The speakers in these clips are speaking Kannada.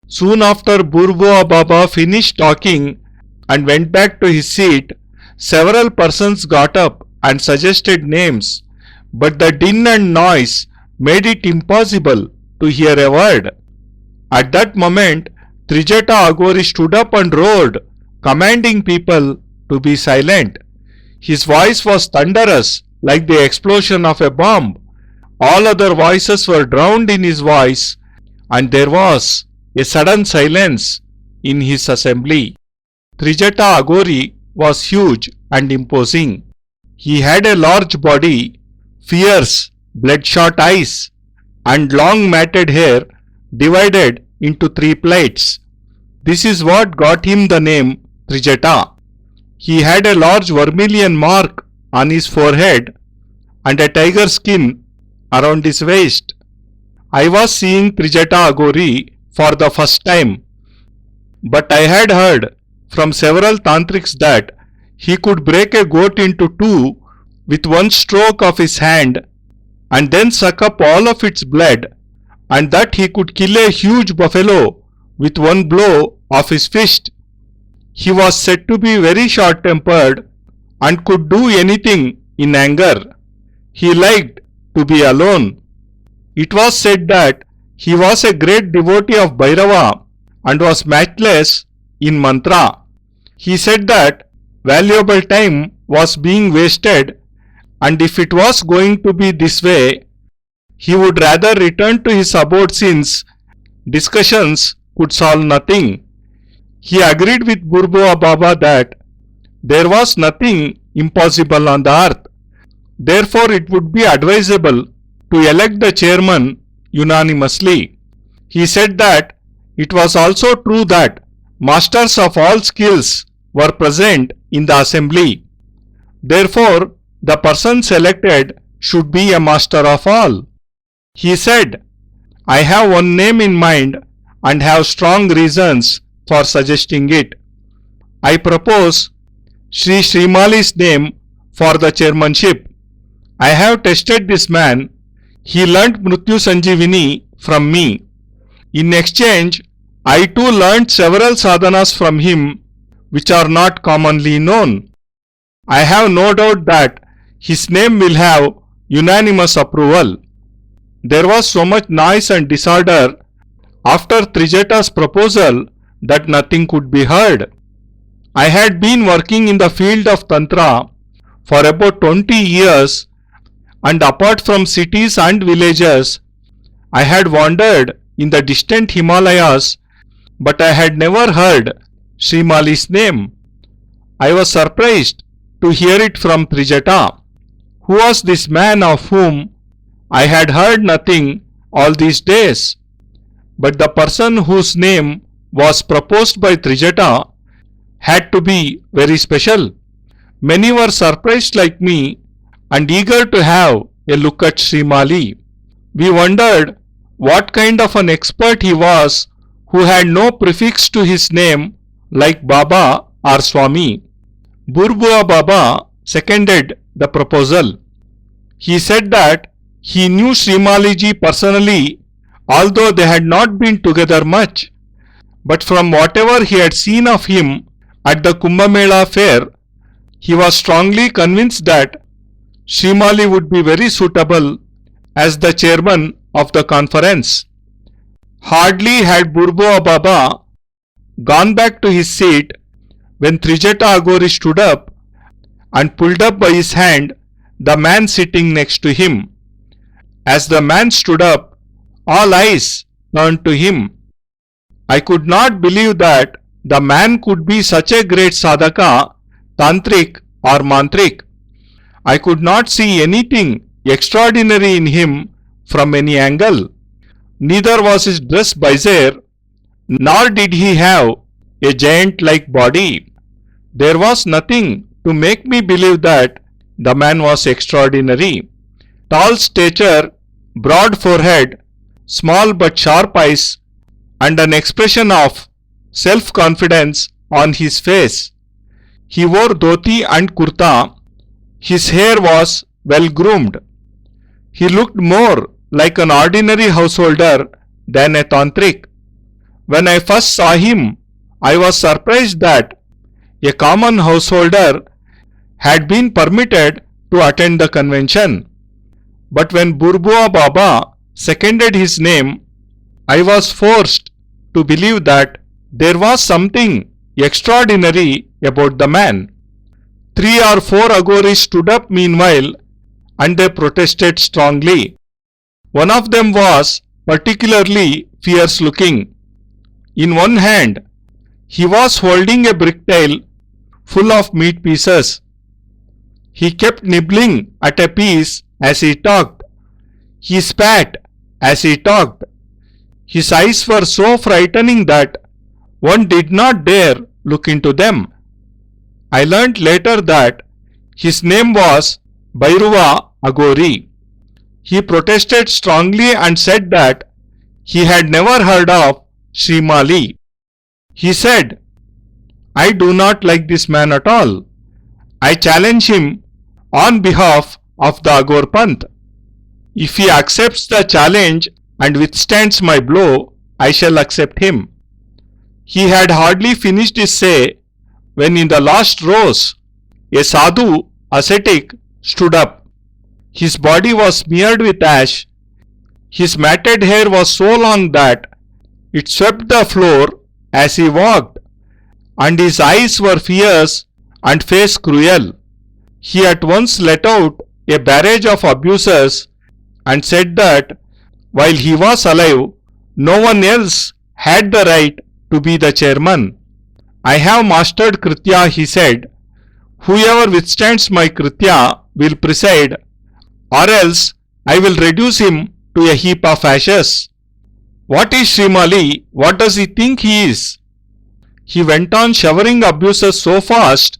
Soon after Burboa Baba finished talking and went back to his seat, several persons got up and suggested names, but the din and noise made it impossible to hear a word. At that moment, Trijata Agori stood up and roared, commanding people to be silent. His voice was thunderous, like the explosion of a bomb. All other voices were drowned in his voice, and there was a sudden silence in his assembly. Trijata Agori was huge and imposing. He had a large body, fierce, bloodshot eyes, and long matted hair divided into 3 plaits. This is what got him the name Trijata. He had a large vermilion mark on his forehead and a tiger skin around his waist. I was seeing Trijata Agori for the first time, but I had heard from several tantrics that he could break a goat into 2 with one stroke of his hand and then suck up all of its blood, and that he could kill a huge buffalo with one blow of his fist. He was said to be very short-tempered and could do anything in anger. He liked to be alone. It was said that he was a great devotee of Bhairava and was matchless in mantra. He said that valuable time was being wasted, and if it was going to be this way, he would rather return to his abode since discussions could solve nothing. He agreed with Burboa Baba that there was nothing impossible on the earth. Therefore, it would be advisable to elect the chairman unanimously. He said that it was also true that masters of all skills were present in the assembly. Therefore, the person selected should be a master of all. He said, I have one name in mind and have strong reasons for suggesting it. I propose Sri Srimali's name for the chairmanship. I have tested this man. He learnt Mrityu Sanjeevani from me. In exchange, I too learnt several sadhanas from him which are not commonly known. I have no doubt that his name will have unanimous approval. There was so much noise and disorder after Trijata's proposal that nothing could be heard. I had been working in the field of Tantra for about 20 years, and apart from cities and villages, I had wandered in the distant Himalayas, but I had never heard Srimali's name. I was surprised to hear it from Trijata. Who was this man of whom I had heard nothing all these days? But the person whose name was proposed by Trijata had to be very special. Many were surprised like me and eager to have a look at Srimali. We wondered what kind of an expert he was who had no prefix to his name like Baba or Swami. Burboa Baba seconded the proposal. He said that he knew Srimaliji personally, although they had not been together much, but from whatever he had seen of him at the Kumbh Mela fair, he was strongly convinced that Srimali would be very suitable as the chairman of the conference. Hardly had Burboa Baba gone back to his seat when Trijata Agori stood up and pulled up by his hand the man sitting next to him. As the man stood up, all eyes turned to him. I could not believe that the man could be such a great sadhaka, tantric or mantric. I could not see anything extraordinary in him from any angle. Neither was his dress bizarre, nor did he have a giant-like body. There was nothing to make me believe that the man was extraordinary. Tall stature, broad forehead, small but sharp eyes, and an expression of self-confidence on his face. He wore dhoti and kurta. His hair was well groomed. He looked more like an ordinary householder than a tantric. When I first saw him, I was surprised that a common householder had been permitted to attend the convention. But when Burbua Baba seconded his name, I was forced to believe that there was something extraordinary about the man. 3 or 4 Aghoris stood up meanwhile and they protested strongly. One of them was particularly fierce looking. In one hand, he was holding a bricktail full of meat pieces. He kept nibbling at a piece as he talked. He spat as he talked. His eyes were so frightening that one did not dare look into them. I learnt later that his name was Bhairuva Agori. He protested strongly and said that he had never heard of Srimali. He said, I do not like this man at all. I challenge him on behalf of the Aghor Panth. If he accepts the challenge and withstands my blow, I shall accept him. He had hardly finished his say when in the last rows, a sadhu ascetic stood up. His body was smeared with ash. His matted hair was so long that it swept the floor as he walked, and his eyes were fierce and face cruel. He at once let out a barrage of abuses and said that while he was alive, no one else had the right to be the chairman. I have mastered Kritya, he said. Whoever withstands my Kritya will preside, or else I will reduce him to a heap of ashes. What is Srimali? What does he think he is? He went on showering abuses so fast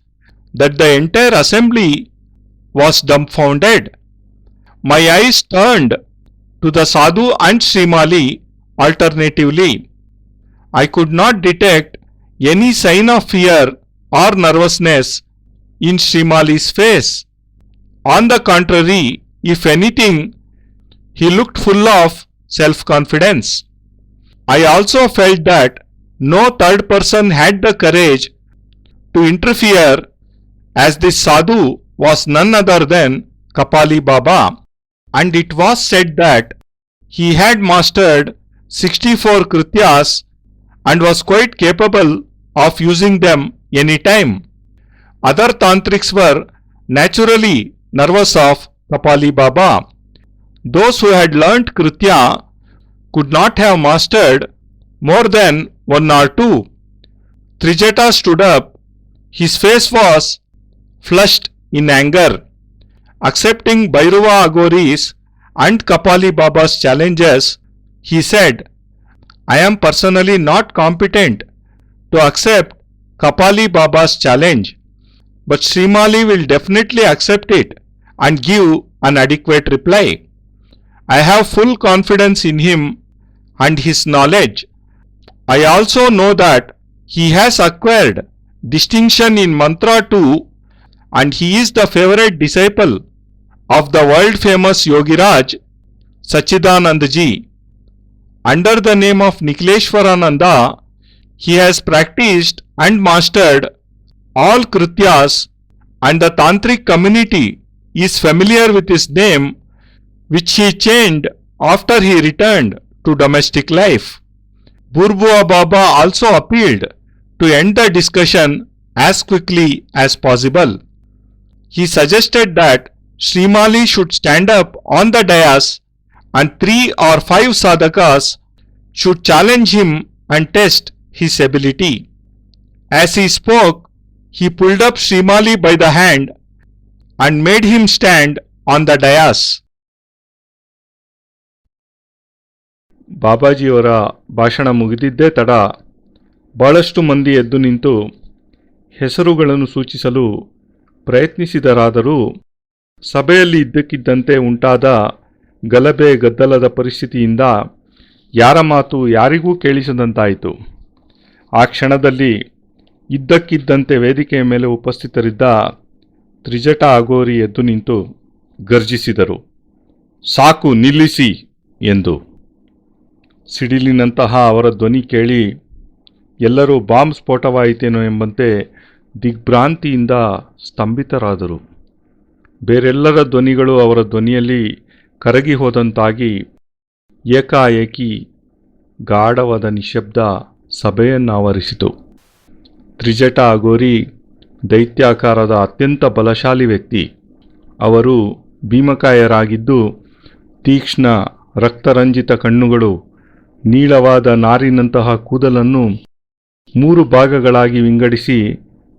that the entire assembly was dumbfounded. My eyes turned to the sadhu and Srimali alternatively. I could not detect any sign of fear or nervousness in Srimali's face. On the contrary, if anything, he looked full of self-confidence. I also felt that no third person had the courage to interfere, as this sadhu was none other than Kapali Baba, and it was said that he had mastered 64 Krityas and was quite capable of using them any time. Other tantrics were naturally nervous of Kapali Baba. Those who had learnt Kritya could not have mastered more than 1 or 2. Trijata stood up. His face was flushed in anger. Accepting Bhairuva Agori's and Kapali Baba's challenges, he said, I am personally not competent to accept Kapali Baba's challenge, but Srimali will definitely accept it and give an adequate reply. I have full confidence in him and his knowledge. I also know that he has acquired distinction in mantra too, and he is the favorite disciple of the world famous Yogiraj Sachchidanand ji. Under the name of Nikhileshwarananda, he has practiced and mastered all Krityas, and the tantric community is familiar with his name, which he changed after he returned to domestic life. Burbua Baba also appealed to end the discussion as quickly as possible. He suggested that Srimali should stand up on the dais and 3 or 5 sadhakas should challenge him and test his ability. As he spoke, he pulled up Srimali by the hand and made him stand on the dais. ಬಾಬಾಜಿಯವರ ಭಾಷಣ ಮುಗಿದಿದ್ದೇ ತಡ ಬಹಳಷ್ಟು ಮಂದಿ ಎದ್ದು ನಿಂತು ಹೆಸರುಗಳನ್ನು ಸೂಚಿಸಲು ಪ್ರಯತ್ನಿಸಿದರಾದರೂ ಸಭೆಯಲ್ಲಿ ಇದ್ದಕ್ಕಿದ್ದಂತೆ ಉಂಟಾದ ಗಲಭೆ ಗದ್ದಲದ ಪರಿಸ್ಥಿತಿಯಿಂದ ಯಾರ ಮಾತು ಯಾರಿಗೂ ಕೇಳಿಸದಂತಾಯಿತು. ಆ ಕ್ಷಣದಲ್ಲಿ ಇದ್ದಕ್ಕಿದ್ದಂತೆ ವೇದಿಕೆಯ ಮೇಲೆ ಉಪಸ್ಥಿತರಿದ್ದ ತ್ರಿಜಟ ಅಘೋರಿ ಎದ್ದು ನಿಂತು ಗರ್ಜಿಸಿದರು, ಸಾಕು ನಿಲ್ಲಿಸಿ ಎಂದು. ಸಿಡಿಲಿನಂತಹ ಅವರ ಧ್ವನಿ ಕೇಳಿ ಎಲ್ಲರೂ ಬಾಂಬ್ ಸ್ಫೋಟವಾಯಿತೇನೋ ಎಂಬಂತೆ ದಿಗ್ಭ್ರಾಂತಿಯಿಂದ ಸ್ತಂಭಿತರಾದರು. ಬೇರೆಲ್ಲರ ಧ್ವನಿಗಳು ಅವರ ಧ್ವನಿಯಲ್ಲಿ ಕರಗಿ ಹೋದಂತಾಗಿ ಏಕಾಏಕಿ ಗಾಢವಾದ ನಿಶ್ಶಬ್ದ ಸಭೆಯನ್ನಾವರಿಸಿತು. ತ್ರಿಜಟ ಅಘೋರಿ ದೈತ್ಯಾಕಾರದ ಅತ್ಯಂತ ಬಲಶಾಲಿ ವ್ಯಕ್ತಿ. ಅವರು ಭೀಮಕಾಯರಾಗಿದ್ದು ತೀಕ್ಷ್ಣ ರಕ್ತರಂಜಿತ ಕಣ್ಣುಗಳು, ನೀಳವಾದ ನಾರಿನಂತಹ ಕೂದಲನ್ನು 3 ಭಾಗಗಳಾಗಿ ವಿಂಗಡಿಸಿ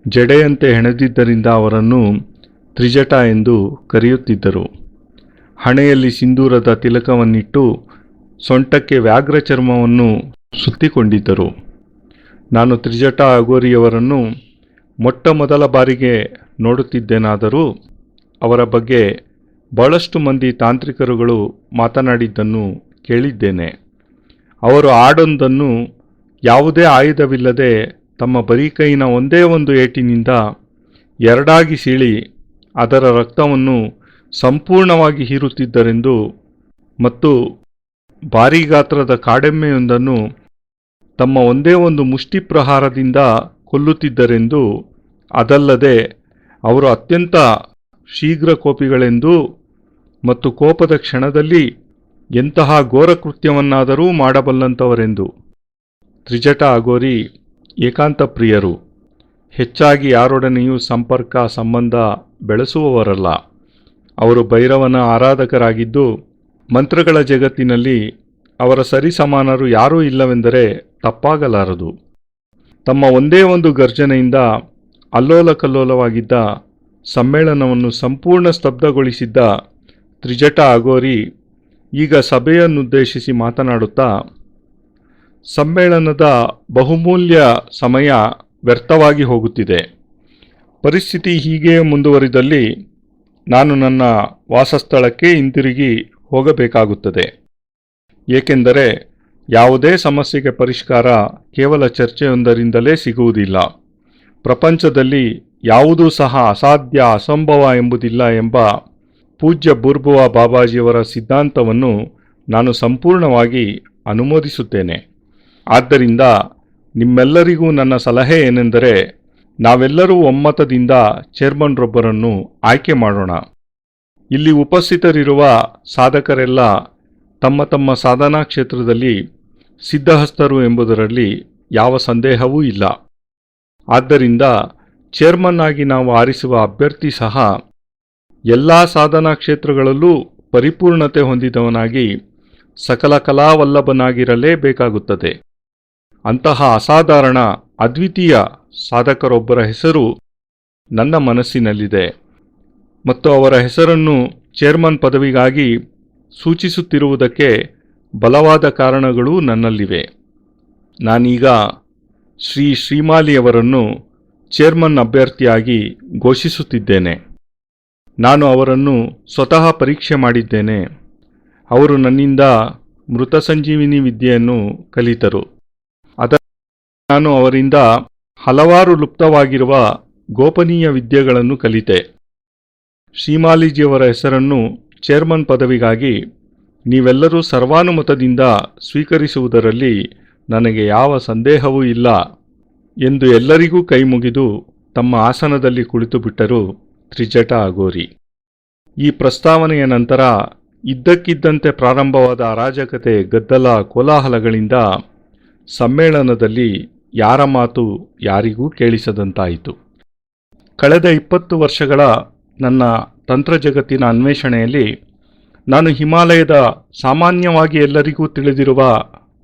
ಜಡೆಯಂತೆ ಹೆಣೆದಿದ್ದರಿಂದ ಅವರನ್ನು ತ್ರಿಜಟ ಎಂದು ಕರೆಯುತ್ತಿದ್ದರು. ಹಣೆಯಲ್ಲಿ ಸಿಂಧೂರದ ತಿಲಕವನ್ನಿಟ್ಟು ಸೊಂಟಕ್ಕೆ ವ್ಯಾಘ್ರ ಚರ್ಮವನ್ನು ಸುತ್ತಿಕೊಂಡಿದ್ದರು. ನಾನು ತ್ರಿಜಟ ಅಘೋರಿಯವರನ್ನು ಮೊಟ್ಟ ಮೊದಲ ಬಾರಿಗೆ ನೋಡುತ್ತಿದ್ದೇನಾದರೂ ಅವರ ಬಗ್ಗೆ ಬಹಳಷ್ಟು ಮಂದಿ ತಾಂತ್ರಿಕರುಗಳು ಮಾತನಾಡಿದ್ದನ್ನು ಕೇಳಿದ್ದೇನೆ. ಅವರು ಆಡೊಂದನ್ನು ಯಾವುದೇ ಆಯುಧವಿಲ್ಲದೆ ತಮ್ಮ ಬರಿಕೈನ ಒಂದೇ ಒಂದು ಏಟಿನಿಂದ ಎರಡಾಗಿ ಸೀಳಿ ಅದರ ರಕ್ತವನ್ನು ಸಂಪೂರ್ಣವಾಗಿ ಹೀರುತ್ತಿದ್ದರೆಂದು ಮತ್ತು ಭಾರೀ ಗಾತ್ರದ ಕಾಡೆಮ್ಮೆಯೊಂದನ್ನು ತಮ್ಮ ಒಂದೇ ಒಂದು ಮುಷ್ಟಿ ಪ್ರಹಾರದಿಂದ ಕೊಲ್ಲುತ್ತಿದ್ದರೆಂದು, ಅದಲ್ಲದೆ ಅವರು ಅತ್ಯಂತ ಶೀಘ್ರ ಕೋಪಿಗಳೆಂದು ಮತ್ತು ಕೋಪದ ಕ್ಷಣದಲ್ಲಿ ಎಂತಹ ಘೋರ ಕೃತ್ಯವನ್ನಾದರೂ ಮಾಡಬಲ್ಲಂಥವರೆಂದು. ತ್ರಿಜಟ ಅಘೋರಿ ಏಕಾಂತ ಪ್ರಿಯರು. ಹೆಚ್ಚಾಗಿ ಯಾರೊಡನೆಯೂ ಸಂಪರ್ಕ ಸಂಬಂಧ ಬೆಳೆಸುವವರಲ್ಲ. ಅವರು ಭೈರವನ ಆರಾಧಕರಾಗಿದ್ದು ಮಂತ್ರಗಳ ಜಗತ್ತಿನಲ್ಲಿ ಅವರ ಸರಿಸಮಾನರು ಯಾರೂ ಇಲ್ಲವೆಂದರೆ ತಪ್ಪಾಗಲಾರದು. ತಮ್ಮ ಒಂದೇ ಒಂದು ಗರ್ಜನೆಯಿಂದ ಅಲ್ಲೋಲ ಕಲ್ಲೋಲವಾಗಿದ್ದ ಸಮ್ಮೇಳನವನ್ನು ಸಂಪೂರ್ಣ ಸ್ತಬ್ಧಗೊಳಿಸಿದ್ದ ತ್ರಿಜಟ ಅಘೋರಿ ಈಗ ಸಭೆಯನ್ನುದ್ದೇಶಿಸಿ ಮಾತನಾಡುತ್ತಾ, ಸಮ್ಮೇಳನದ ಬಹುಮೂಲ್ಯ ಸಮಯ ವ್ಯರ್ಥವಾಗಿ ಹೋಗುತ್ತಿದೆ. ಪರಿಸ್ಥಿತಿ ಹೀಗೆ ಮುಂದುವರಿದಲ್ಲಿ ನಾನು ನನ್ನ ವಾಸಸ್ಥಳಕ್ಕೆ ಹಿಂತಿರುಗಿ ಹೋಗಬೇಕಾಗುತ್ತದೆ. ಏಕೆಂದರೆ ಯಾವುದೇ ಸಮಸ್ಯೆಗೆ ಪರಿಷ್ಕಾರ ಕೇವಲ ಚರ್ಚೆಯೊಂದರಿಂದಲೇ ಸಿಗುವುದಿಲ್ಲ. ಪ್ರಪಂಚದಲ್ಲಿ ಯಾವುದೂ ಸಹ ಅಸಾಧ್ಯ ಅಸಂಭವ ಎಂಬುದಿಲ್ಲ ಎಂಬ ಪೂಜ್ಯ ಬುರ್ಬುವ ಬಾಬಾಜಿಯವರ ಸಿದ್ಧಾಂತವನ್ನು ನಾನು ಸಂಪೂರ್ಣವಾಗಿ ಅನುಮೋದಿಸುತ್ತೇನೆ. ಆದ್ದರಿಂದ ನಿಮ್ಮೆಲ್ಲರಿಗೂ ನನ್ನ ಸಲಹೆ ಏನೆಂದರೆ, ನಾವೆಲ್ಲರೂ ಒಮ್ಮತದಿಂದ ಚೇರ್ಮನ್ರೊಬ್ಬರನ್ನು ಆಯ್ಕೆ ಮಾಡೋಣ. ಇಲ್ಲಿ ಉಪಸ್ಥಿತರಿರುವ ಸಾಧಕರೆಲ್ಲ ತಮ್ಮ ತಮ್ಮ ಸಾಧನಾ ಕ್ಷೇತ್ರದಲ್ಲಿ ಸಿದ್ಧಹಸ್ತರು ಎಂಬುದರಲ್ಲಿ ಯಾವ ಸಂದೇಹವೂ ಇಲ್ಲ. ಆದ್ದರಿಂದ ಚೇರ್ಮನ್ ಆಗಿ ನಾವು ಆರಿಸುವ ಅಭ್ಯರ್ಥಿ ಸಹ ಎಲ್ಲ ಸಾಧನಾ ಕ್ಷೇತ್ರಗಳಲ್ಲೂ ಪರಿಪೂರ್ಣತೆ ಹೊಂದಿದವನಾಗಿ ಸಕಲ ಕಲಾವಲ್ಲಭನಾಗಿರಲೇಬೇಕಾಗುತ್ತದೆ. ಅಂತಹ ಅಸಾಧಾರಣ ಅದ್ವಿತೀಯ ಸಾಧಕರೊಬ್ಬರ ಹೆಸರು ನನ್ನ ಮನಸ್ಸಿನಲ್ಲಿದೆ ಮತ್ತು ಅವರ ಹೆಸರನ್ನು ಚೇರ್ಮನ್ ಪದವಿಗಾಗಿ ಸೂಚಿಸುತ್ತಿರುವುದಕ್ಕೆ ಬಲವಾದ ಕಾರಣಗಳೂ ನನ್ನಲ್ಲಿವೆ. ನಾನೀಗ ಶ್ರೀಮಾಲಿಯವರನ್ನು ಚೇರ್ಮನ್ ಅಭ್ಯರ್ಥಿಯಾಗಿ ಘೋಷಿಸುತ್ತಿದ್ದೇನೆ. ನಾನು ಅವರನ್ನು ಸ್ವತಃ ಪರೀಕ್ಷೆ ಮಾಡಿದ್ದೇನೆ. ಅವರು ನನ್ನಿಂದ ಮೃತ ಸಂಜೀವಿನಿ ವಿದ್ಯೆಯನ್ನು ಕಲಿತರು. ನಾನು ಅವರಿಂದ ಹಲವಾರು ಲುಪ್ತವಾಗಿರುವ ಗೋಪನೀಯ ವಿದ್ಯೆಗಳನ್ನು ಕಲಿತೆ. ಶ್ರೀಮಾಲಿಜಿಯವರ ಹೆಸರನ್ನು ಚೇರ್ಮನ್ ಪದವಿಗಾಗಿ ನೀವೆಲ್ಲರೂ ಸರ್ವಾನುಮತದಿಂದ ಸ್ವೀಕರಿಸುವುದರಲ್ಲಿ ನನಗೆ ಯಾವ ಸಂದೇಹವೂ ಇಲ್ಲ ಎಂದು ಎಲ್ಲರಿಗೂ ಕೈಮುಗಿದು ತಮ್ಮ ಆಸನದಲ್ಲಿ ಕುಳಿತುಬಿಟ್ಟರು ತ್ರಿಜಟ ಅಘೋರಿ. ಈ ಪ್ರಸ್ತಾವನೆಯ ನಂತರ ಇದ್ದಕ್ಕಿದ್ದಂತೆ ಪ್ರಾರಂಭವಾದ ಅರಾಜಕತೆ, ಗದ್ದಲ, ಕೋಲಾಹಲಗಳಿಂದ ಸಮ್ಮೇಳನದಲ್ಲಿ ಯಾರ ಮಾತು ಯಾರಿಗೂ ಕೇಳಿಸದಂತಾಯಿತು. ಕಳೆದ 20 ವರ್ಷಗಳ ನನ್ನ ತಂತ್ರ ಜಗತ್ತಿನ ಅನ್ವೇಷಣೆಯಲ್ಲಿ ನಾನು ಹಿಮಾಲಯದ ಸಾಮಾನ್ಯವಾಗಿ ಎಲ್ಲರಿಗೂ ತಿಳಿದಿರುವ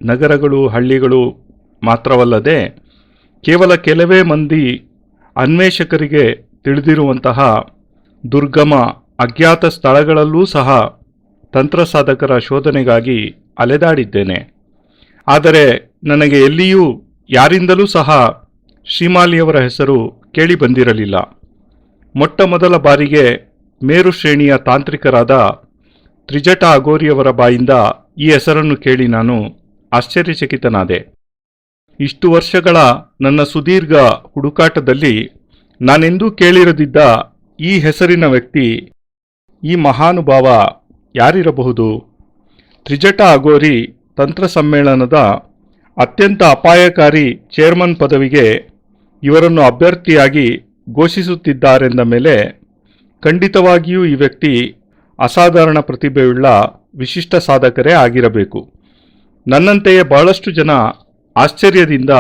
ನಗರಗಳು, ಹಳ್ಳಿಗಳು ಮಾತ್ರವಲ್ಲದೆ ಕೇವಲ ಕೆಲವೇ ಮಂದಿ ಅನ್ವೇಷಕರಿಗೆ ತಿಳಿದಿರುವಂತಹ ದುರ್ಗಮ ಅಜ್ಞಾತ ಸ್ಥಳಗಳಲ್ಲೂ ಸಹ ತಂತ್ರ ಸಾಧಕರ ಶೋಧನೆಗಾಗಿ ಅಲೆದಾಡಿದ್ದೇನೆ. ಆದರೆ ನನಗೆ ಎಲ್ಲಿಯೂ ಯಾರಿಂದಲೂ ಸಹ ಶ್ರೀಮಾಲಿಯವರ ಹೆಸರು ಕೇಳಿ ಬಂದಿರಲಿಲ್ಲ. ಮೊಟ್ಟ ಮೊದಲ ಬಾರಿಗೆ ಮೇರು ಶ್ರೇಣಿಯ ತಾಂತ್ರಿಕರಾದ ತ್ರಿಜಟ ಅಘೋರಿಯವರ ಬಾಯಿಂದ ಈ ಹೆಸರನ್ನು ಕೇಳಿ ನಾನು ಆಶ್ಚರ್ಯಚಕಿತನಾದೆ. ಇಷ್ಟು ವರ್ಷಗಳ ನನ್ನ ಸುದೀರ್ಘ ಹುಡುಕಾಟದಲ್ಲಿ ನಾನೆಂದೂ ಕೇಳಿರದಿದ್ದ ಈ ಹೆಸರಿನ ವ್ಯಕ್ತಿ, ಈ ಮಹಾನುಭಾವ ಯಾರಿರಬಹುದು? ತ್ರಿಜಟ ಅಘೋರಿ ತಂತ್ರ ಸಮ್ಮೇಳನದ ಅತ್ಯಂತ ಅಪಾಯಕಾರಿ ಚೇರ್ಮನ್ ಪದವಿಗೆ ಇವರನ್ನು ಅಭ್ಯರ್ಥಿಯಾಗಿ ಘೋಷಿಸುತ್ತಿದ್ದಾರೆಂದ ಮೇಲೆ ಖಂಡಿತವಾಗಿಯೂ ಈ ವ್ಯಕ್ತಿ ಅಸಾಧಾರಣ ಪ್ರತಿಭೆಯುಳ್ಳ ವಿಶಿಷ್ಟ ಸಾಧಕರೇ ಆಗಿರಬೇಕು. ನನ್ನಂತೆಯೇ ಬಹಳಷ್ಟು ಜನ ಆಶ್ಚರ್ಯದಿಂದ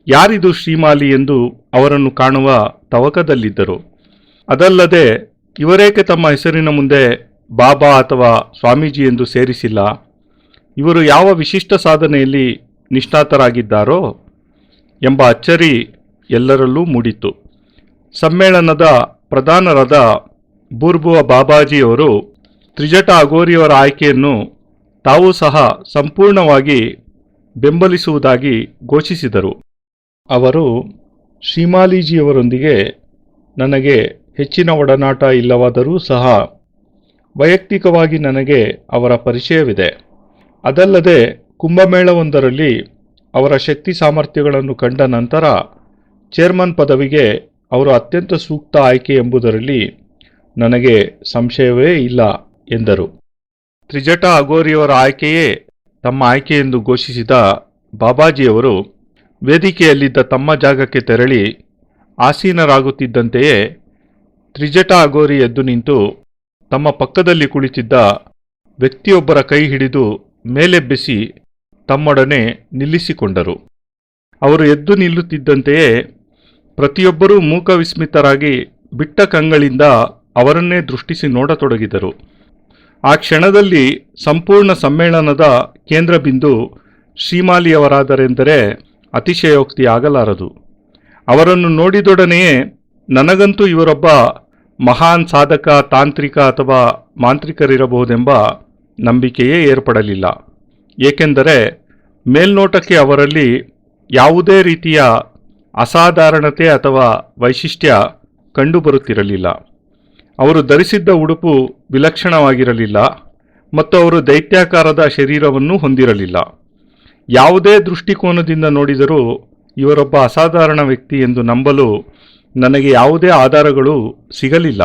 ಯಾರಿದು ಶ್ರೀಮಾಲಿ ಎಂದು ಅವರನ್ನು ಕಾಣುವ ತವಕದಲ್ಲಿದ್ದರು. ಅದಲ್ಲದೆ ಇವರೇಕೆ ತಮ್ಮ ಹೆಸರಿನ ಮುಂದೆ ಬಾಬಾ ಅಥವಾ ಸ್ವಾಮೀಜಿ ಎಂದು ಸೇರಿಸಿಲ್ಲ? ಇವರು ಯಾವ ವಿಶಿಷ್ಟ ಸಾಧನೆಯಲ್ಲಿ ನಿಷ್ಣಾತರಾಗಿದ್ದಾರೋ ಎಂಬ ಅಚ್ಚರಿ ಎಲ್ಲರಲ್ಲೂ ಮೂಡಿತು. ಸಮ್ಮೇಳನದ ಪ್ರಧಾನರಾದ ಬೂರ್ಬುವ ಬಾಬಾಜಿಯವರು ತ್ರಿಜಟ ಅಘೋರಿಯವರ ಆಯ್ಕೆಯನ್ನು ತಾವೂ ಸಹ ಸಂಪೂರ್ಣವಾಗಿ ಬೆಂಬಲಿಸುವುದಾಗಿ ಘೋಷಿಸಿದರು. ಅವರು ಶ್ರೀಮಾಲಿಜಿಯವರೊಂದಿಗೆ ನನಗೆ ಹೆಚ್ಚಿನ ಒಡನಾಟ ಇಲ್ಲವಾದರೂ ಸಹ ವೈಯಕ್ತಿಕವಾಗಿ ನನಗೆ ಅವರ ಪರಿಚಯವಿದೆ. ಅದಲ್ಲದೆ ಕುಂಭಮೇಳವೊಂದರಲ್ಲಿ ಅವರ ಶಕ್ತಿ ಸಾಮರ್ಥ್ಯಗಳನ್ನು ಕಂಡ ನಂತರ ಚೇರ್ಮನ್ ಪದವಿಗೆ ಅವರು ಅತ್ಯಂತ ಸೂಕ್ತ ಆಯ್ಕೆ ಎಂಬುದರಲ್ಲಿ ನನಗೆ ಸಂಶಯವೇ ಇಲ್ಲ ಎಂದರು. ತ್ರಿಜಟ ಅಘೋರಿಯವರ ಆಯ್ಕೆಯೇ ತಮ್ಮ ಆಯ್ಕೆಯೆಂದು ಘೋಷಿಸಿದ ಬಾಬಾಜಿಯವರು ವೇದಿಕೆಯಲ್ಲಿದ್ದ ತಮ್ಮ ಜಾಗಕ್ಕೆ ತೆರಳಿ ಆಸೀನರಾಗುತ್ತಿದ್ದಂತೆಯೇ ತ್ರಿಜಟ ಅಘೋರಿ ಎದ್ದು ನಿಂತು ತಮ್ಮ ಪಕ್ಕದಲ್ಲಿ ಕುಳಿತಿದ್ದ ವ್ಯಕ್ತಿಯೊಬ್ಬರ ಕೈ ಹಿಡಿದು ಮೇಲೆಬ್ಬಿಸಿ ತಮ್ಮೊಡನೆ ನಿಲ್ಲಿಸಿಕೊಂಡರು. ಅವರು ಎದ್ದು ನಿಲ್ಲುತ್ತಿದ್ದಂತೆಯೇ ಪ್ರತಿಯೊಬ್ಬರೂ ಮೂಕ ವಿಸ್ಮಿತರಾಗಿ ಬಿಟ್ಟ ಕಂಗಳಿಂದ ಅವರನ್ನೇ ದೃಷ್ಟಿಸಿ ನೋಡತೊಡಗಿದರು. ಆ ಕ್ಷಣದಲ್ಲಿ ಸಂಪೂರ್ಣ ಸಮ್ಮೇಳನದ ಕೇಂದ್ರ ಬಿಂದು ಶ್ರೀಮಾಲಿಯವರಾದರೆಂದರೆ ಅತಿಶಯೋಕ್ತಿ ಆಗಲಾರದು. ಅವರನ್ನು ನೋಡಿದೊಡನೆಯೇ ನನಗಂತೂ ಇವರೊಬ್ಬ ಮಹಾನ್ ಸಾಧಕ, ತಾಂತ್ರಿಕ ಅಥವಾ ಮಾಂತ್ರಿಕರಿರಬಹುದೆಂಬ ನಂಬಿಕೆಯೇ ಏರ್ಪಡಲಿಲ್ಲ. ಏಕೆಂದರೆ ಮೇಲ್ನೋಟಕ್ಕೆ ಅವರಲ್ಲಿ ಯಾವುದೇ ರೀತಿಯ ಅಸಾಧಾರಣತೆ ಅಥವಾ ವೈಶಿಷ್ಟ್ಯ ಕಂಡುಬರುತ್ತಿರಲಿಲ್ಲ. ಅವರು ಧರಿಸಿದ್ದ ಉಡುಪು ವಿಲಕ್ಷಣವಾಗಿರಲಿಲ್ಲ ಮತ್ತು ಅವರು ದೈತ್ಯಾಕಾರದ ಶರೀರವನ್ನೂ ಹೊಂದಿರಲಿಲ್ಲ. ಯಾವುದೇ ದೃಷ್ಟಿಕೋನದಿಂದ ನೋಡಿದರೂ ಇವರೊಬ್ಬ ಅಸಾಧಾರಣ ವ್ಯಕ್ತಿ ಎಂದು ನಂಬಲು ನನಗೆ ಯಾವುದೇ ಆಧಾರಗಳು ಸಿಗಲಿಲ್ಲ.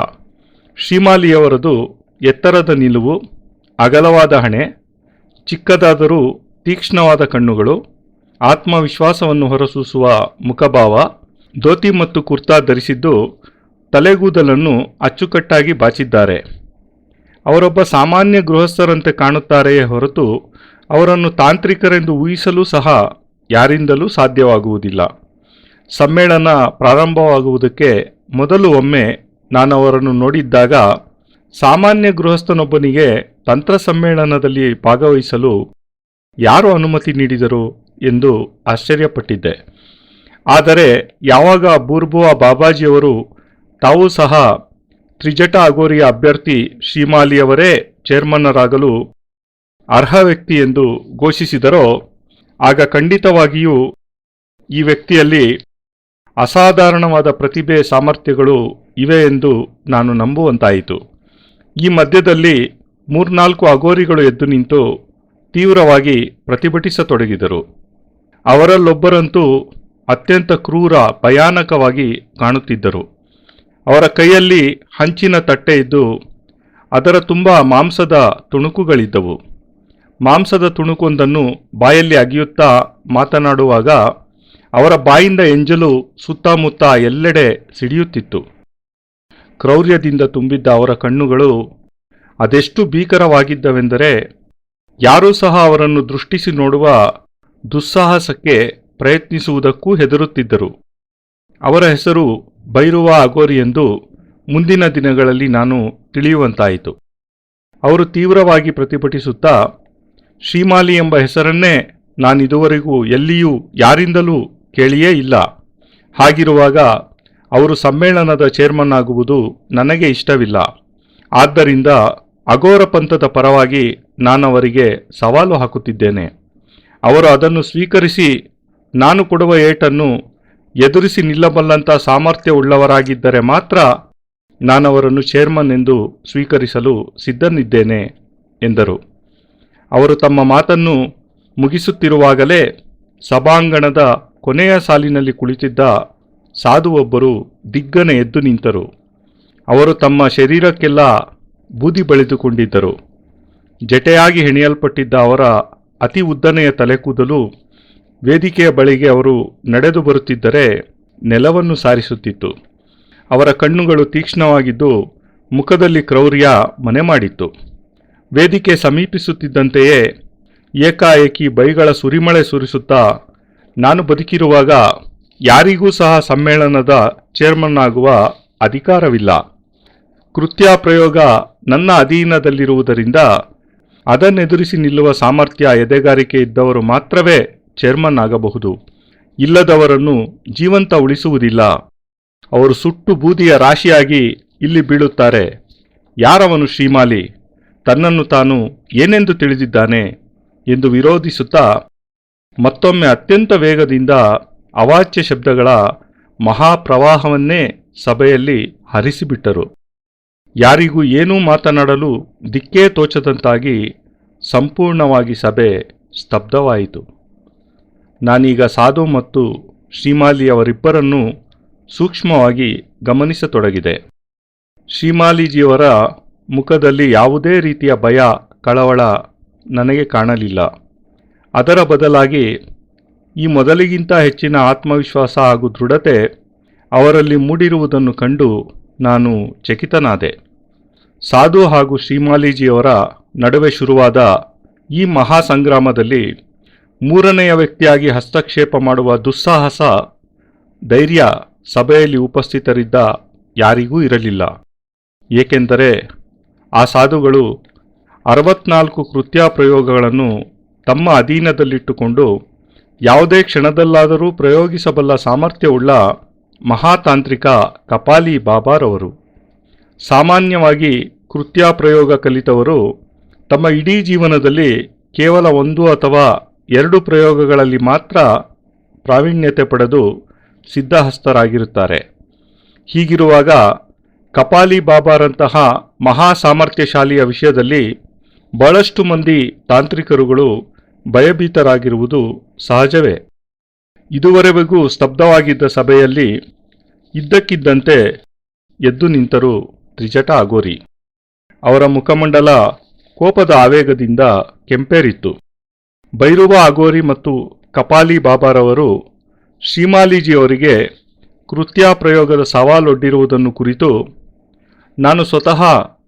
ಶ್ರೀಮಾಲಿಯವರದು ಎತ್ತರದ ನಿಲುವು, ಅಗಲವಾದ ಹಣೆ, ಚಿಕ್ಕದಾದರೂ ತೀಕ್ಷ್ಣವಾದ ಕಣ್ಣುಗಳು, ಆತ್ಮವಿಶ್ವಾಸವನ್ನು ಹೊರಸೂಸುವ ಮುಖಭಾವ, ಧೋತಿ ಮತ್ತು ಕುರ್ತಾ ಧರಿಸಿದ್ದು ತಲೆಗೂದಲನ್ನು ಅಚ್ಚುಕಟ್ಟಾಗಿ ಬಾಚಿದ್ದಾರೆ. ಅವರೊಬ್ಬ ಸಾಮಾನ್ಯ ಗೃಹಸ್ಥರಂತೆ ಕಾಣುತ್ತಾರೆಯೇ ಹೊರತು ಅವರನ್ನು ತಾಂತ್ರಿಕರೆಂದು ಊಹಿಸಲೂ ಸಹ ಯಾರಿಂದಲೂ ಸಾಧ್ಯವಾಗುವುದಿಲ್ಲ. ಸಮ್ಮೇಳನ ಪ್ರಾರಂಭವಾಗುವುದಕ್ಕೆ ಮೊದಲು ಒಮ್ಮೆ ನಾನು ಅವರನ್ನು ನೋಡಿದ್ದಾಗ ಸಾಮಾನ್ಯ ಗೃಹಸ್ಥನೊಬ್ಬನಿಗೆ ತಂತ್ರ ಸಮ್ಮೇಳನದಲ್ಲಿ ಭಾಗವಹಿಸಲು ಯಾರು ಅನುಮತಿ ನೀಡಿದರು ಎಂದು ಆಶ್ಚರ್ಯಪಟ್ಟಿದ್ದೆ. ಆದರೆ ಯಾವಾಗ ಬೂರ್ಬುವ ಬಾಬಾಜಿಯವರು ತಾವೂ ಸಹ ತ್ರಿಜಟ ಅಘೋರಿಯ ಅಭ್ಯರ್ಥಿ ಶ್ರೀಮಾಲಿಯವರೇ ಚೇರ್ಮನ್ನರಾಗಲು ಅರ್ಹ ವ್ಯಕ್ತಿ ಎಂದು ಘೋಷಿಸಿದರೋ ಆಗ ಖಂಡಿತವಾಗಿಯೂ ಈ ವ್ಯಕ್ತಿಯಲ್ಲಿ ಅಸಾಧಾರಣವಾದ ಪ್ರತಿಭೆ, ಸಾಮರ್ಥ್ಯಗಳು ಇವೆ ಎಂದು ನಾನು ನಂಬುವಂತಾಯಿತು. ಈ ಮಧ್ಯದಲ್ಲಿ 3-4 ಅಘೋರಿಗಳು ಎದ್ದು ನಿಂತು ತೀವ್ರವಾಗಿ ಪ್ರತಿಭಟಿಸತೊಡಗಿದರು. ಅವರಲ್ಲೊಬ್ಬರಂತೂ ಅತ್ಯಂತ ಕ್ರೂರ, ಭಯಾನಕವಾಗಿ ಕಾಣುತ್ತಿದ್ದರು. ಅವರ ಕೈಯಲ್ಲಿ ಹಂಚಿನ ತಟ್ಟೆ ಇದ್ದು ಅದರ ತುಂಬ ಮಾಂಸದ ತುಣುಕುಗಳಿದ್ದವು. ಮಾಂಸದ ತುಣುಕೊಂದನ್ನು ಬಾಯಲ್ಲಿ ಅಗಿಯುತ್ತಾ ಮಾತನಾಡುವಾಗ ಅವರ ಬಾಯಿಂದ ಎಂಜಲು ಸುತ್ತಮುತ್ತ ಎಲ್ಲೆಡೆ ಸಿಡಿಯುತ್ತಿತ್ತು. ಕ್ರೌರ್ಯದಿಂದ ತುಂಬಿದ್ದ ಅವರ ಕಣ್ಣುಗಳು ಅದೆಷ್ಟು ಭೀಕರವಾಗಿದ್ದವೆಂದರೆ ಯಾರೂ ಸಹ ಅವರನ್ನು ದೃಷ್ಟಿಸಿ ನೋಡುವ ದುಸ್ಸಾಹಸಕ್ಕೆ ಪ್ರಯತ್ನಿಸುವುದಕ್ಕೂ ಹೆದರುತ್ತಿದ್ದರು. ಅವರ ಹೆಸರು ಭೈರವ ಅಘೋರಿ ಎಂದು ಮುಂದಿನ ದಿನಗಳಲ್ಲಿ ನಾನು ತಿಳಿಯುವಂತಾಯಿತು. ಅವರು ತೀವ್ರವಾಗಿ ಪ್ರತಿಭಟಿಸುತ್ತಾ, ಶ್ರೀಮಾಲಿ ಎಂಬ ಹೆಸರನ್ನೇ ನಾನಿದುವರೆಗೂ ಎಲ್ಲಿಯೂ ಯಾರಿಂದಲೂ ಕೇಳಿಯೇ ಇಲ್ಲ. ಹಾಗಿರುವಾಗ ಅವರು ಸಮ್ಮೇಳನದ ಚೇರ್ಮನ್ ಆಗುವುದು ನನಗೆ ಇಷ್ಟವಿಲ್ಲ. ಆದ್ದರಿಂದ ಅಘೋರ ಪಂಥದ ಪರವಾಗಿ ನಾನವರಿಗೆ ಸವಾಲು ಹಾಕುತ್ತಿದ್ದೇನೆ. ಅವರು ಅದನ್ನು ಸ್ವೀಕರಿಸಿ ನಾನು ಕೊಡುವ ಏಟನ್ನು ಎದುರಿಸಿ ನಿಲ್ಲಬಲ್ಲಂಥ ಸಾಮರ್ಥ್ಯವುಳ್ಳವರಾಗಿದ್ದರೆ ಮಾತ್ರ ನಾನವರನ್ನು ಚೇರ್ಮನ್ ಎಂದು ಸ್ವೀಕರಿಸಲು ಸಿದ್ಧನಿದ್ದೇನೆ ಎಂದರು. ಅವರು ತಮ್ಮ ಮಾತನ್ನು ಮುಗಿಸುತ್ತಿರುವಾಗಲೇ ಸಭಾಂಗಣದ ಕೊನೆಯ ಸಾಲಿನಲ್ಲಿ ಕುಳಿತಿದ್ದ ಸಾಧುವೊಬ್ಬರು ದಿಗ್ಗನೆ ಎದ್ದು ನಿಂತರು. ಅವರು ತಮ್ಮ ಶರೀರಕ್ಕೆಲ್ಲ ಬೂದಿ ಬಳಿದುಕೊಂಡಿದ್ದರು. ಜಟೆಯಾಗಿ ಹೆಣೆಯಲ್ಪಟ್ಟಿದ್ದ ಅವರ ಅತಿ ಉದ್ದನೆಯ ತಲೆಕೂದಲು ವೇದಿಕೆಯ ಬಳಿಗೆ ಅವರು ನಡೆದು ಬರುತ್ತಿದ್ದರೆ ನೆಲವನ್ನು ಸಾರಿಸುತ್ತಿತ್ತು. ಅವರ ಕಣ್ಣುಗಳು ತೀಕ್ಷ್ಣವಾಗಿದ್ದು ಮುಖದಲ್ಲಿ ಕ್ರೌರ್ಯ ಮನೆ ಮಾಡಿತ್ತು. ವೇದಿಕೆ ಸಮೀಪಿಸುತ್ತಿದ್ದಂತೆಯೇ ಏಕಾಏಕಿ ಬೈಗಳ ಸುರಿಮಳೆ ಸುರಿಸುತ್ತಾ, ನಾನು ಬದುಕಿರುವಾಗ ಯಾರಿಗೂ ಸಹ ಸಮ್ಮೇಳನದ ಚೇರ್ಮನ್ ಆಗುವ ಅಧಿಕಾರವಿಲ್ಲ. ಕೃತ್ಯ ಪ್ರಯೋಗ ನನ್ನ ಅಧೀನದಲ್ಲಿರುವುದರಿಂದ ಅದನ್ನೆದುರಿಸಿ ನಿಲ್ಲುವ ಸಾಮರ್ಥ್ಯ ಎದೆಗಾರಿಕೆ ಇದ್ದವರು ಮಾತ್ರವೇ ಚೇರ್ಮನ್ ಆಗಬಹುದು. ಇಲ್ಲದವರನ್ನು ಜೀವಂತ ಉಳಿಸುವುದಿಲ್ಲ. ಅವರು ಸುಟ್ಟು ಬೂದಿಯ ರಾಶಿಯಾಗಿ ಇಲ್ಲಿ ಬೀಳುತ್ತಾರೆ. ಯಾರವನು ಶ್ರೀಮಾಲಿ? ತನ್ನನ್ನು ತಾನು ಏನೆಂದು ತಿಳಿದಿದ್ದಾನೆ ಎಂದು ವಿರೋಧಿಸುತ್ತಾ ಮತ್ತೊಮ್ಮೆ ಅತ್ಯಂತ ವೇಗದಿಂದ ಅವಾಚ್ಯ ಶಬ್ದಗಳ ಮಹಾಪ್ರವಾಹವನ್ನೇ ಸಭೆಯಲ್ಲಿ ಹರಿಸಿಬಿಟ್ಟರು. ಯಾರಿಗೂ ಏನೂ ಮಾತನಾಡಲು ದಿಕ್ಕೇ ತೋಚದಂತಾಗಿ ಸಂಪೂರ್ಣವಾಗಿ ಸಭೆ ಸ್ತಬ್ಧವಾಯಿತು. ನಾನೀಗ ಸಾಧು ಮತ್ತು ಶ್ರೀಮಾಲಿಯವರಿಬ್ಬರನ್ನೂ ಸೂಕ್ಷ್ಮವಾಗಿ ಗಮನಿಸತೊಡಗಿದೆ. ಶ್ರೀಮಾಲಿಜಿಯವರ ಮುಖದಲ್ಲಿ ಯಾವುದೇ ರೀತಿಯ ಭಯ, ಕಳವಳ ನನಗೆ ಕಾಣಲಿಲ್ಲ. ಅದರ ಬದಲಾಗಿ ಈ ಮೊದಲಿಗಿಂತ ಹೆಚ್ಚಿನ ಆತ್ಮವಿಶ್ವಾಸ ಹಾಗೂ ದೃಢತೆ ಅವರಲ್ಲಿ ಮೂಡಿರುವುದನ್ನು ಕಂಡು ನಾನು ಚಕಿತನಾದೆ. ಸಾಧು ಹಾಗೂ ಶ್ರೀಮಾಲಿಜಿಯವರ ನಡುವೆ ಶುರುವಾದ ಈ ಮಹಾಸಂಗ್ರಾಮದಲ್ಲಿ ಮೂರನೆಯ ವ್ಯಕ್ತಿಯಾಗಿ ಹಸ್ತಕ್ಷೇಪ ಮಾಡುವ ದುಸ್ಸಾಹಸ, ಧೈರ್ಯ ಸಭೆಯಲ್ಲಿ ಉಪಸ್ಥಿತರಿದ್ದ ಯಾರಿಗೂ ಇರಲಿಲ್ಲ. ಏಕೆಂದರೆ ಆ ಸಾಧುಗಳು 64 ಕೃತ್ಯ ಪ್ರಯೋಗಗಳನ್ನು ತಮ್ಮ ಅಧೀನದಲ್ಲಿಟ್ಟುಕೊಂಡು ಯಾವುದೇ ಕ್ಷಣದಲ್ಲಾದರೂ ಪ್ರಯೋಗಿಸಬಲ್ಲ ಸಾಮರ್ಥ್ಯವುಳ್ಳ ಮಹಾತಾಂತ್ರಿಕ ಕಪಾಲಿ ಬಾಬಾರವರು. ಸಾಮಾನ್ಯವಾಗಿ ಕೃತ್ಯ ಪ್ರಯೋಗ ಕಲಿತವರು ತಮ್ಮ ಇಡೀ ಜೀವನದಲ್ಲಿ ಕೇವಲ 1 ಅಥವಾ 2 ಪ್ರಯೋಗಗಳಲ್ಲಿ ಮಾತ್ರ ಪ್ರಾವೀಣ್ಯತೆ ಪಡೆದು ಸಿದ್ಧಹಸ್ತರಾಗಿರುತ್ತಾರೆ. ಹೀಗಿರುವಾಗ ಕಪಾಲಿ ಬಾಬಾರಂತಹ ಮಹಾ ಸಾಮರ್ಥ್ಯಶಾಲಿಯ ವಿಷಯದಲ್ಲಿ ಬಹಳಷ್ಟು ಮಂದಿ ತಾಂತ್ರಿಕರುಗಳು ಭಯಭೀತರಾಗಿರುವುದು ಸಹಜವೇ. ಇದುವರೆಗೂ ಸ್ತಬ್ಧವಾಗಿದ್ದ ಸಭೆಯಲ್ಲಿ ಇದ್ದಕ್ಕಿದ್ದಂತೆ ಎದ್ದು ನಿಂತರು ತ್ರಿಜಟ ಅಘೋರಿ. ಅವರ ಮುಖಮಂಡಲ ಕೋಪದ ಆವೇಗದಿಂದ ಕೆಂಪೇರಿತ್ತು. ಭೈರವ ಅಘೋರಿ ಮತ್ತು ಕಪಾಲಿ ಬಾಬಾರವರು ಶ್ರೀಮಾಲಿಜಿಯವರಿಗೆ ಕೃತ್ಯ ಪ್ರಯೋಗದ ಸವಾಲೊಡ್ಡಿರುವುದನ್ನು ಕುರಿತು, ನಾನು ಸ್ವತಃ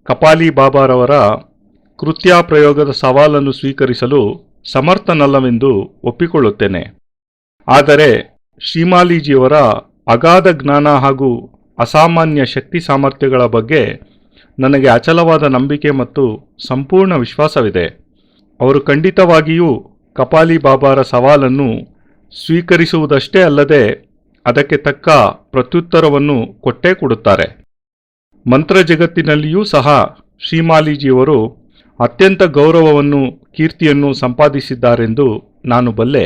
ಕಪಾಲಿ ಬಾಬಾರವರ ಕೃತ್ಯ ಪ್ರಯೋಗದ ಸವಾಲನ್ನು ಸ್ವೀಕರಿಸಲು ಸಮರ್ಥನಲ್ಲವೆಂದು ಒಪ್ಪಿಕೊಳ್ಳುತ್ತೇನೆ. ಆದರೆ ಶ್ರೀಮಾಲಿಜಿಯವರ ಅಗಾಧ ಜ್ಞಾನ ಹಾಗೂ ಅಸಾಮಾನ್ಯ ಶಕ್ತಿ ಸಾಮರ್ಥ್ಯಗಳ ಬಗ್ಗೆ ನನಗೆ ಅಚಲವಾದ ನಂಬಿಕೆ ಮತ್ತು ಸಂಪೂರ್ಣ ವಿಶ್ವಾಸವಿದೆ. ಅವರು ಖಂಡಿತವಾಗಿಯೂ ಕಪಾಲಿ ಬಾಬಾರ ಸವಾಲನ್ನು ಸ್ವೀಕರಿಸುವುದಷ್ಟೇ ಅಲ್ಲದೆ ಅದಕ್ಕೆ ತಕ್ಕ ಪ್ರತ್ಯುತ್ತರವನ್ನು ಕೊಟ್ಟೇ ಕೊಡುತ್ತಾರೆ. ಮಂತ್ರ ಜಗತ್ತಿನಲ್ಲಿಯೂ ಸಹ ಶ್ರೀಮಾಲಿಜಿಯವರು ಅತ್ಯಂತ ಗೌರವವನ್ನು, ಕೀರ್ತಿಯನ್ನು ಸಂಪಾದಿಸಿದ್ದಾರೆಂದು ನಾನು ಬಲ್ಲೆ.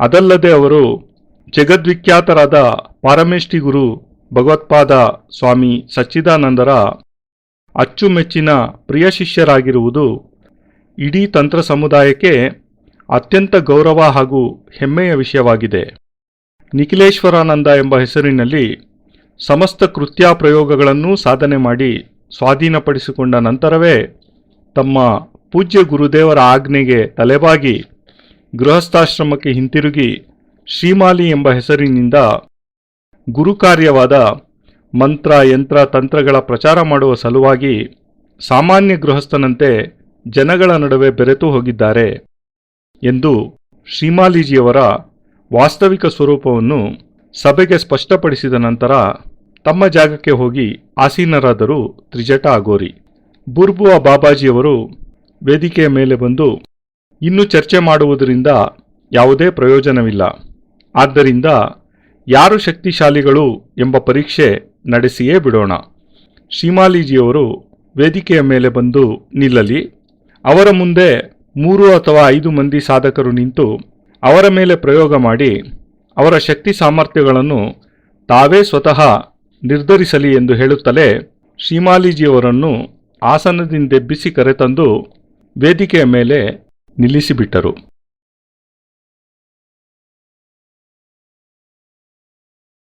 ಅದಲ್ಲದೆ ಅವರು ಜಗದ್ವಿಖ್ಯಾತರಾದ ಪಾರಮೇಷ್ಠಿ ಗುರು ಭಗವತ್ಪಾದ ಸ್ವಾಮಿ ಸಚ್ಚಿದಾನಂದರ ಅಚ್ಚುಮೆಚ್ಚಿನ ಪ್ರಿಯ ಶಿಷ್ಯರಾಗಿರುವುದು ಇಡೀ ತಂತ್ರ ಸಮುದಾಯಕ್ಕೆ ಅತ್ಯಂತ ಗೌರವ ಹಾಗೂ ಹೆಮ್ಮೆಯ ವಿಷಯವಾಗಿದೆ. ನಿಖಿಲೇಶ್ವರಾನಂದ ಎಂಬ ಹೆಸರಿನಲ್ಲಿ ಸಮಸ್ತ ಕೃತ್ಯ ಪ್ರಯೋಗಗಳನ್ನೂ ಸಾಧನೆ ಮಾಡಿ ಸ್ವಾಧೀನಪಡಿಸಿಕೊಂಡ ನಂತರವೇ ತಮ್ಮ ಪೂಜ್ಯ ಗುರುದೇವರ ಆಜ್ಞೆಗೆ ತಲೆಬಾಗಿ ಗೃಹಸ್ಥಾಶ್ರಮಕ್ಕೆ ಹಿಂತಿರುಗಿ ಶ್ರೀಮಾಲಿ ಎಂಬ ಹೆಸರಿನಿಂದ ಗುರುಕಾರ್ಯವಾದ ಮಂತ್ರ, ಯಂತ್ರ, ತಂತ್ರಗಳ ಪ್ರಚಾರ ಮಾಡುವ ಸಲುವಾಗಿ ಸಾಮಾನ್ಯ ಗೃಹಸ್ಥನಂತೆ ಜನಗಳ ನಡುವೆ ಬೆರೆತು ಹೋಗಿದ್ದಾರೆ ಎಂದು ಶ್ರೀಮಾಲಿಜಿಯವರ ವಾಸ್ತವಿಕ ಸ್ವರೂಪವನ್ನು ಸಭೆಗೆ ಸ್ಪಷ್ಟಪಡಿಸಿದ ನಂತರ ತಮ್ಮ ಜಾಗಕ್ಕೆ ಹೋಗಿ ಆಸೀನರಾದರು ತ್ರಿಜಟ ಅಘೋರಿ. ಬುರ್ಬುವ ಬಾಬಾಜಿಯವರು ವೇದಿಕೆಯ ಮೇಲೆ ಬಂದು, ಇನ್ನೂ ಚರ್ಚೆ ಮಾಡುವುದರಿಂದ ಯಾವುದೇ ಪ್ರಯೋಜನವಿಲ್ಲ. ಆದ್ದರಿಂದ ಯಾರು ಶಕ್ತಿಶಾಲಿಗಳು ಎಂಬ ಪರೀಕ್ಷೆ ನಡೆಸಿಯೇ ಬಿಡೋಣ. ಶ್ರೀಮಾಲಿಜಿಯವರು ವೇದಿಕೆಯ ಮೇಲೆ ಬಂದು ನಿಲ್ಲಲಿ. ಅವರ ಮುಂದೆ 3 ಅಥವಾ 5 ಮಂದಿ ಸಾಧಕರು ನಿಂತು ಅವರ ಮೇಲೆ ಪ್ರಯೋಗ ಮಾಡಿ ಅವರ ಶಕ್ತಿ ಸಾಮರ್ಥ್ಯಗಳನ್ನು ತಾವೇ ಸ್ವತಃ ನಿರ್ಧರಿಸಲಿ ಎಂದು ಹೇಳುತ್ತಲೇ ಶ್ರೀಮಾಲಿಜಿಯವರನ್ನು ಆಸನದಿಂದೆಬ್ಬಿಸಿ ಕರೆತಂದು ವೇದಿಕೆಯ ಮೇಲೆ ನಿಲ್ಲಿಸಿಬಿಟ್ಟರು.